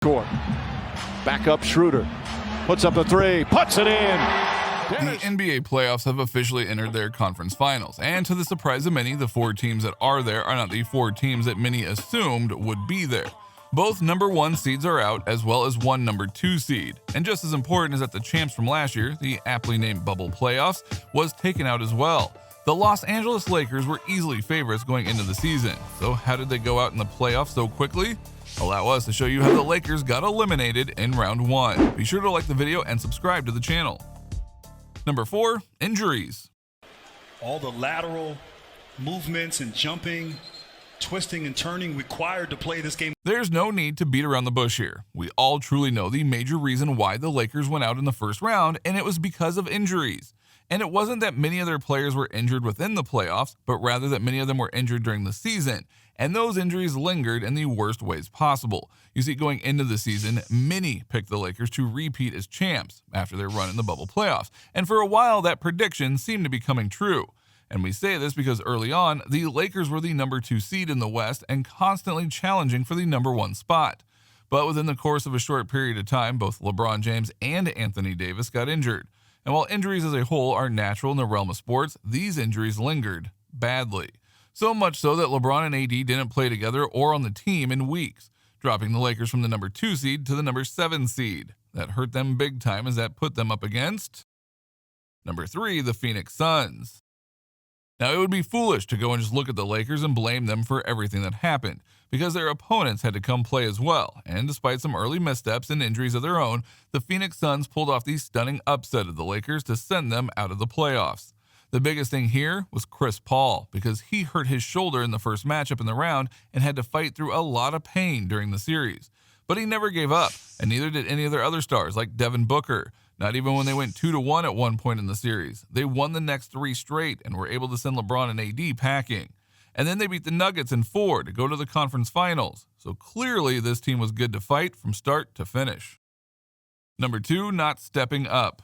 Court. Back up Schroeder. Puts up a three. Puts it in. The NBA playoffs have officially entered their conference finals, and to the surprise of many, the 4 teams that are there are not the 4 teams that many assumed would be there. Both number 1 seeds are out, as well as one number 2 seed. And just as important is that the champs from last year, the aptly named Bubble Playoffs, was taken out as well. The Los Angeles Lakers were easily favorites going into the season. So how did they go out in the playoffs so quickly? Allow us to show you how the Lakers got eliminated in round 1. Be sure to like the video and subscribe to the channel. Number 4, injuries. All the lateral movements and jumping, twisting and turning required to play this game. There's no need to beat around the bush here. We all truly know the major reason why the Lakers went out in the first round, and it was because of injuries. And it wasn't that many of their players were injured within the playoffs, but rather that many of them were injured during the season. And those injuries lingered in the worst ways possible. You see, going into the season, many picked the Lakers to repeat as champs after their run in the bubble playoffs. And for a while, that prediction seemed to be coming true. And we say this because early on, the Lakers were the number 2 seed in the West and constantly challenging for the number 1 spot. But within the course of a short period of time, both LeBron James and Anthony Davis got injured. And while injuries as a whole are natural in the realm of sports, these injuries lingered badly. So much so that LeBron and AD didn't play together or on the team in weeks, dropping the Lakers from the number 2 seed to the number 7 seed. That hurt them big time as that put them up against number 3, the Phoenix Suns. Now, it would be foolish to go and just look at the Lakers and blame them for everything that happened, because their opponents had to come play as well, and despite some early missteps and injuries of their own, the Phoenix Suns pulled off the stunning upset of the Lakers to send them out of the playoffs. The biggest thing here was Chris Paul, because he hurt his shoulder in the first matchup in the round and had to fight through a lot of pain during the series. But he never gave up, and neither did any of their other stars like Devin Booker. Not even when they went 2-1 at one point in the series. They won the next 3 straight and were able to send LeBron and AD packing. And then they beat the Nuggets in 4 to go to the conference finals. So clearly this team was good to fight from start to finish. Number 2, not stepping up.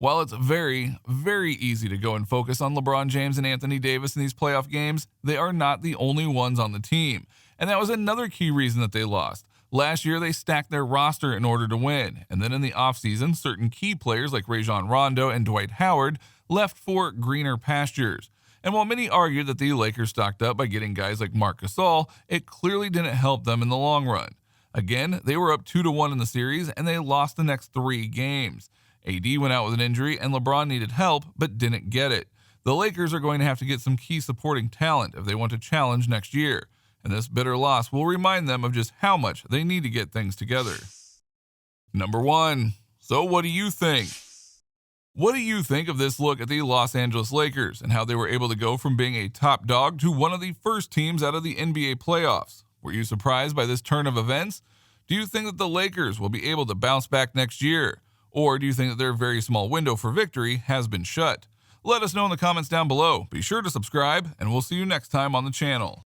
While it's very, very easy to go and focus on LeBron James and Anthony Davis in these playoff games, they are not the only ones on the team. And that was another key reason that they lost. Last year, they stacked their roster in order to win, and then in the offseason, certain key players like Rajon Rondo and Dwight Howard left for greener pastures. And while many argued that the Lakers stocked up by getting guys like Marc Gasol, it clearly didn't help them in the long run. Again, they were up 2-1 in the series, and they lost the next 3 games. AD went out with an injury, and LeBron needed help, but didn't get it. The Lakers are going to have to get some key supporting talent if they want to challenge next year. And this bitter loss will remind them of just how much they need to get things together. Number 1. So what do you think? What do you think of this look at the Los Angeles Lakers and how they were able to go from being a top dog to one of the first teams out of the NBA playoffs? Were you surprised by this turn of events? Do you think that the Lakers will be able to bounce back next year? Or do you think that their very small window for victory has been shut? Let us know in the comments down below. Be sure to subscribe, and we'll see you next time on the channel.